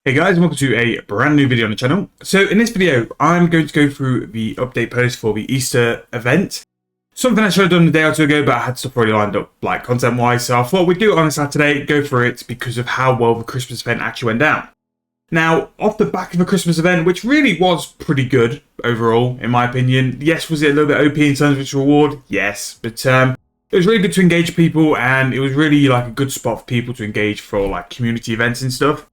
Hey guys, and welcome to a brand new video on the channel. So in this video, I'm going to go through the update post for the Easter event. Something I should have done a day or two ago, but I had stuff already lined up, like content-wise, so I thought we'd do it on a Saturday, go for it, because of how well the Christmas event actually went down. Now, off the back of a Christmas event, which really was pretty good overall, in my opinion. Yes, was it a little bit OP in terms of its reward? Yes, but it was really good to engage people, and it was really like a good spot for people to engage for like community events and stuff.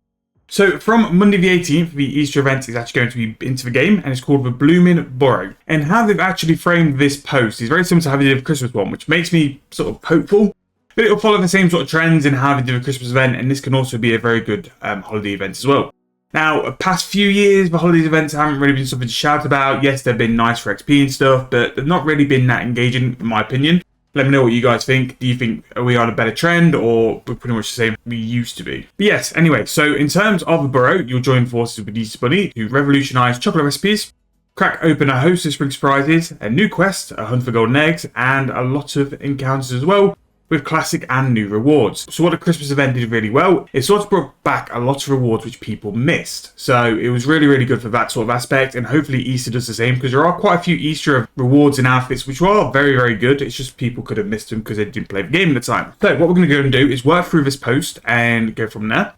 So from Monday the 18th, the Easter event is actually going to be into the game, and it's called the Bloomin' Burrow. And how they've actually framed this post is very similar to how they did the Christmas one, which makes me sort of hopeful. But it will follow the same sort of trends in how they do the Christmas event, and this can also be a very good holiday event as well. Now, past few years, the holiday events haven't really been something to shout about. Yes, they've been nice for XP and stuff, but they've not really been that engaging, in my opinion. Let me know what you guys think. Do you think are we on a better trend, or we're pretty much the same we used to be? But yes, anyway, so in terms of the burrow, you'll join forces with Easter Bunny to revolutionise chocolate recipes, crack open a host of spring surprises, a new quest, a hunt for golden eggs, and a lot of encounters as well, with classic and new rewards. So what the Christmas event did really well, it sort of brought back a lot of rewards which people missed. So it was really, really good for that sort of aspect, and hopefully Easter does the same, because there are quite a few Easter rewards and outfits which are very, very good. It's just people could have missed them because they didn't play the game at the time. So what we're going to go and do is work through this post and go from there.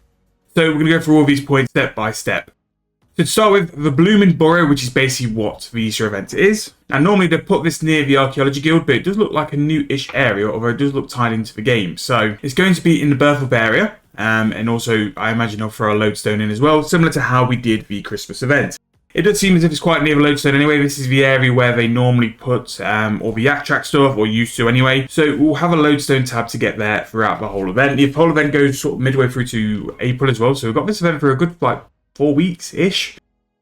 So we're going to go through all these points step by step. So to start with, the Bloomin' Burrow, which is basically what the Easter event is. And normally they put this near the Archaeology Guild, but it does look like a new-ish area, although it does look tied into the game. So it's going to be in the Berthold area, and also I imagine they'll throw a lodestone in as well, similar to how we did the Christmas event. It does seem as if it's quite near the lodestone anyway. This is the area where they normally put all the yak track stuff, or used to anyway. So we'll have a lodestone tab to get there throughout the whole event. The whole event goes sort of midway through to April as well, so we've got this event for a good, like, 4 weeks-ish.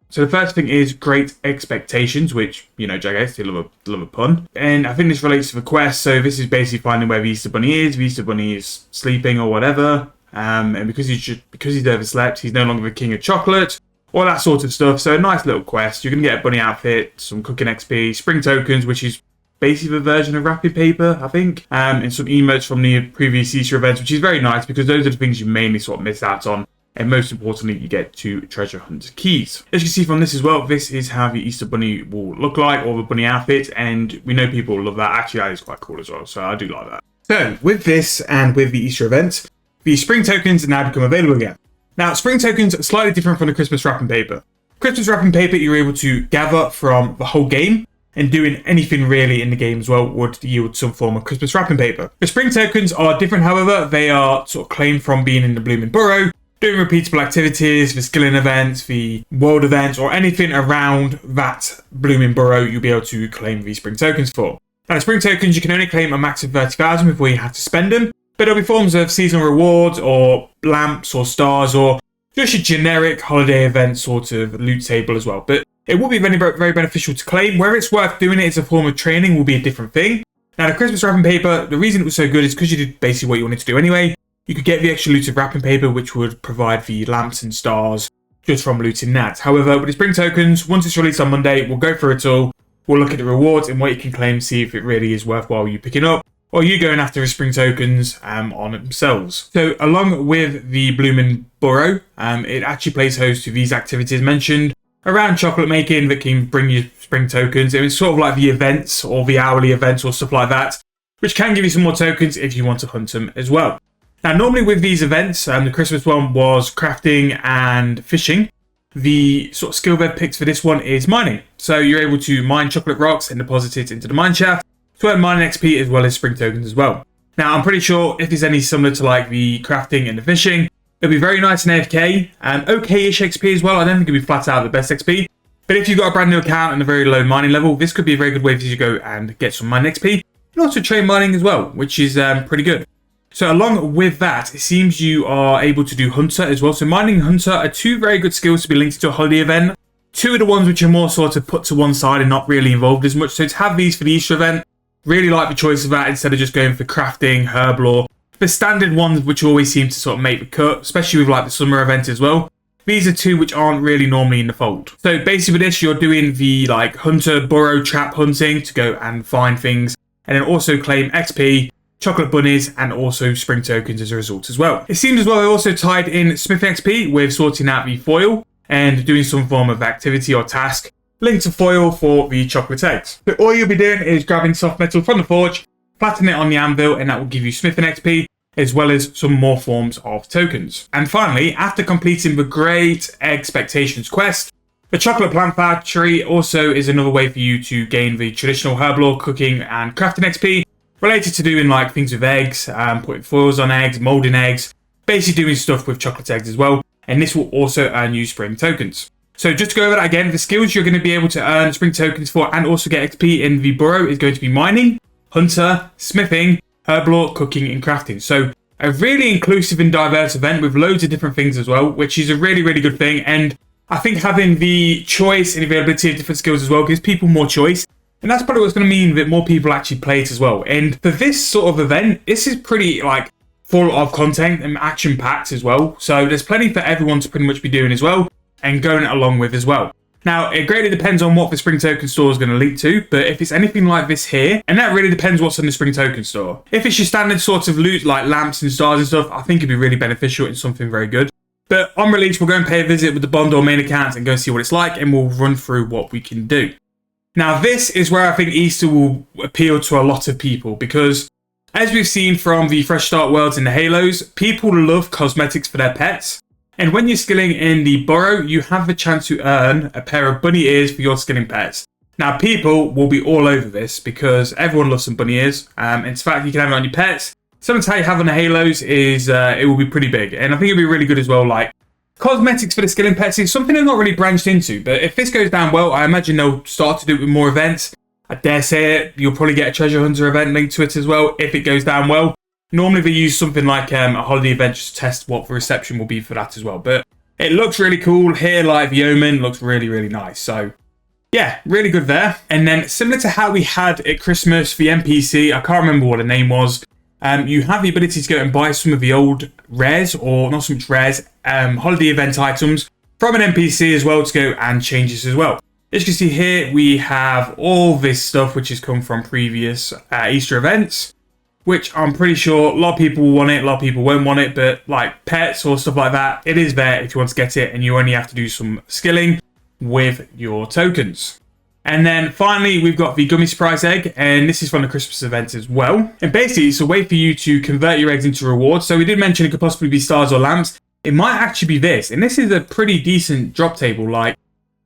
So the first thing is Great Expectations, which, you know, Jagex, they love a pun. And I think this relates to the quest, so this is basically finding where the Easter Bunny is. The Easter Bunny is sleeping or whatever, and because he's overslept, he's no longer the king of chocolate, all that sort of stuff. So a nice little quest. You're going to get a bunny outfit, some cooking XP, spring tokens, which is basically the version of wrapping paper, I think, and some emotes from the previous Easter events, which is very nice, because those are the things you mainly sort of miss out on. And most importantly, you get 2 treasure hunt keys. As you can see from this as well, this is how the Easter Bunny will look like, or the bunny outfit, and we know people love that. Actually, that is quite cool as well, so I do like that. So, with this and with the Easter event, the spring tokens now become available again. Now, spring tokens are slightly different from the Christmas wrapping paper. Christmas wrapping paper, you're able to gather from the whole game, and doing anything really in the game as well would yield some form of Christmas wrapping paper. The spring tokens are different, however. They are sort of claimed from being in the Bloomin' Burrow, doing repeatable activities, the skilling events, the world events, or anything around that Bloomin' Burrow, you'll be able to claim these spring tokens for. Now, the spring tokens, you can only claim a max of 30,000 before you have to spend them, but there'll be forms of seasonal rewards, or lamps, or stars, or just a generic holiday event sort of loot table as well. But it will be very, very beneficial to claim. Where it's worth doing it as a form of training will be a different thing. Now, the Christmas wrapping paper, the reason it was so good is because you did basically what you wanted to do anyway. You could get the extra loot of wrapping paper, which would provide the lamps and stars just from looting that. However, with the spring tokens, once it's released on Monday, we'll go through it all. We'll look at the rewards and what you can claim, see if it really is worthwhile you picking up, or you going after the spring tokens on themselves. So along with the Bloomin' Burrow, it actually plays host to these activities mentioned around chocolate making that can bring you spring tokens. It was sort of like the events or the hourly events or stuff like that, which can give you some more tokens if you want to hunt them as well. Now, normally with these events, the Christmas one was crafting and fishing. The sort of skill they've picked for this one is mining. So you're able to mine chocolate rocks and deposit it into the mine shaft to earn mining XP as well as spring tokens as well. Now, I'm pretty sure if there's any similar to like the crafting and the fishing, it'll be very nice in AFK, okay-ish XP as well. I don't think it'll be flat out the best XP. But if you've got a brand new account and a very low mining level, this could be a very good way for you to go and get some mining XP. And also train mining as well, which is pretty good. So along with that, it seems you are able to do Hunter as well. So Mining and Hunter are 2 very good skills to be linked to a holiday event. 2 of the ones which are more sort of put to one side and not really involved as much. So to have these for the Easter event, really like the choice of that instead of just going for crafting, herblore. The standard ones which always seem to sort of make the cut, especially with like the summer event as well. These are 2 which aren't really normally in the fold. So basically with this, you're doing the like Hunter, Burrow, trap hunting to go and find things. And then also claim XP chocolate bunnies, and also spring tokens as a result as well. It seems as well they also tied in smithing XP with sorting out the foil and doing some form of activity or task linked to foil for the chocolate eggs. So all you'll be doing is grabbing soft metal from the forge, flattening it on the anvil, and that will give you smithing XP as well as some more forms of tokens. And finally, after completing the Great Expectations quest, the Chocolate Plant Factory also is another way for you to gain the traditional herb lore, cooking and crafting XP related to doing like things with eggs, putting foils on eggs, molding eggs, basically doing stuff with chocolate eggs as well. And this will also earn you spring tokens. So just to go over that again, the skills you're going to be able to earn spring tokens for and also get XP in the burrow is going to be mining, hunter, smithing, herb lore, cooking and crafting. So a really inclusive and diverse event with loads of different things as well, which is a really, really good thing. And I think having the choice and availability of different skills as well gives people more choice. And that's probably what's going to mean that more people actually play it as well. And for this sort of event, this is pretty like full of content and action packed as well. So there's plenty for everyone to pretty much be doing as well and going along with as well. Now, it greatly depends on what the Spring Token Store is going to link to, but if it's anything like this here, and that really depends what's in the Spring Token Store. If it's your standard sort of loot like lamps and stars and stuff, I think it'd be really beneficial and something very good. But on release, we'll go and pay a visit with the Bond or main account and go see what it's like, and we'll run through what we can do. Now, this is where I think Easter will appeal to a lot of people, because as we've seen from the Fresh Start Worlds and the Halos, people love cosmetics for their pets. And when you're skilling in the burrow, you have the chance to earn a pair of bunny ears for your skilling pets. Now, people will be all over this because everyone loves some bunny ears. In fact, you can have it on your pets. Something to how you have on the Halos is it will be pretty big. And I think it'll be really good as well. Like, cosmetics for the skilling pets is something they're not really branched into. But if this goes down well, I imagine they'll start to do it with more events. I dare say it, you'll probably get a treasure hunter event linked to it as well if it goes down well. Normally they use something like a holiday event just to test what the reception will be for that as well. But it looks really cool. Here, like the omen, looks really, really nice. So yeah, really good there. And then similar to how we had at Christmas, the NPC, I can't remember what the name was. You have the ability to go and buy some of the old rares, or not so much rares, holiday event items from an NPC as well to go and change this as well. As you can see here, we have all this stuff which has come from previous Easter events, which I'm pretty sure a lot of people will want it, a lot of people won't want it, but like pets or stuff like that, it is there if you want to get it, and you only have to do some skilling with your tokens. And then finally, we've got the Gummy Surprise egg, and this is from the Christmas event as well. And basically, it's a way for you to convert your eggs into rewards. So we did mention it could possibly be stars or lamps. It might actually be this, and this is a pretty decent drop table. Like,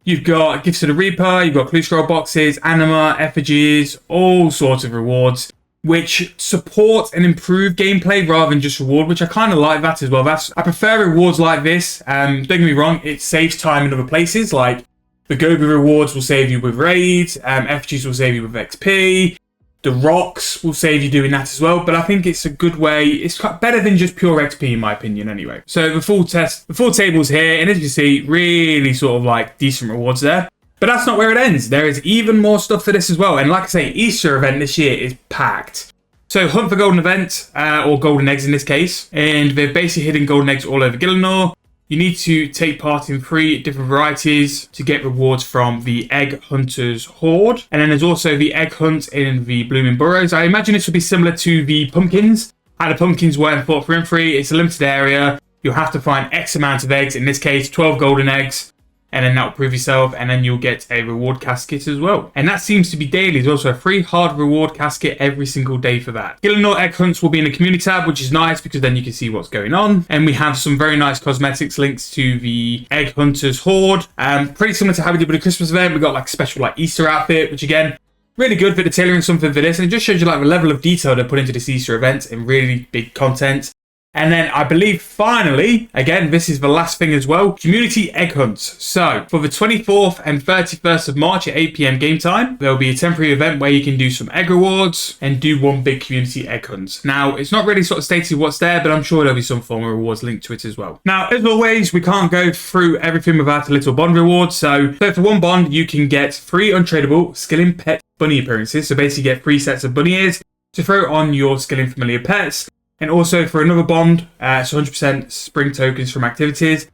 you've got Gifts of the Reaper, you've got Clue Scroll boxes, anima, effigies, all sorts of rewards, which support and improve gameplay rather than just reward, which I kind of like that as well. I prefer rewards like this. Don't get me wrong, it saves time in other places. Like the Gobi rewards will save you with raids, effigies will save you with XP, the rocks will save you doing that as well. But I think it's a good way. It's quite better than just pure XP in my opinion anyway. So the full table's here, and as you can see, really sort of like decent rewards there. But that's not where it ends. There is even more stuff for this as well. And like I say, Easter event this year is packed. So hunt for golden event, or golden eggs in this case. And they're basically hidden golden eggs all over Gillinor. You need to take part in 3 different varieties to get rewards from the Egg Hunter's Horde. And then there's also the Egg Hunt in the Blooming Burrows. I imagine this would be similar to the pumpkins. How the pumpkins were in Fort 3 and 3. It's a limited area. You'll have to find X amount of eggs. In this case, 12 golden eggs. And then that will prove yourself, and then you'll get a reward casket as well. And that seems to be daily as well, so a free hard reward casket every single day for that. Gillinor Egg Hunts will be in the community tab, which is nice because then you can see what's going on. And we have some very nice cosmetics links to the Egg Hunter's Horde. Pretty similar to how we did with the Christmas event. We got like a special like Easter outfit, which again, really good for the tailoring something for this. And it just shows you like the level of detail they put into this Easter event and really big content. And then I believe finally, again, this is the last thing as well, community egg hunts. So for the 24th and 31st of March at 8 PM game time, there'll be a temporary event where you can do some egg rewards and do one big community egg hunt. Now, it's not really sort of stated what's there, but I'm sure there'll be some form of rewards linked to it as well. Now, as always, we can't go through everything without a little bond reward. So for one bond, you can get 3 untradeable skilling pet bunny appearances. So basically get 3 sets of bunny ears to throw on your skilling familiar pets. And also for another bond, it's 100% spring tokens from activities.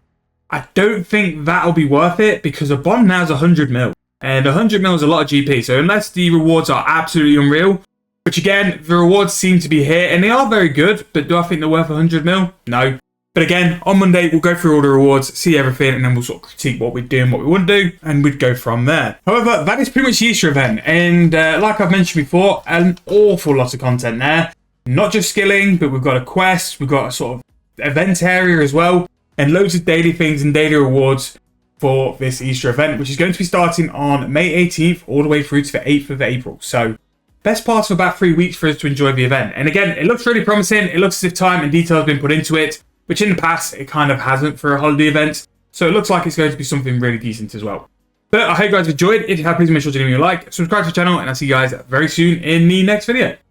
I don't think that'll be worth it because a bond now is 100 mil. And 100 mil is a lot of GP. So unless the rewards are absolutely unreal, Which again, the rewards seem to be here, and they are very good, but do I think they're worth 100 mil? No. But again, on Monday, we'll go through all the rewards, see everything, and then we'll sort of critique what we'd do and what we wouldn't do, and we'd go from there. However, that is pretty much the Easter event, and like I've mentioned before, an awful lot of content there. Not just skilling, but we've got a quest, we've got a sort of event area as well, and loads of daily things and daily rewards for this Easter event, which is going to be starting on May 18th all the way through to the 8th of April. So, best part of about 3 weeks for us to enjoy the event. And again, it looks really promising. It looks as if time and detail has been put into it, which in the past, it kind of hasn't for a holiday event. So it looks like it's going to be something really decent as well. But I hope you guys enjoyed. If you have, please make sure to leave me a like, subscribe to the channel, and I'll see you guys very soon in the next video.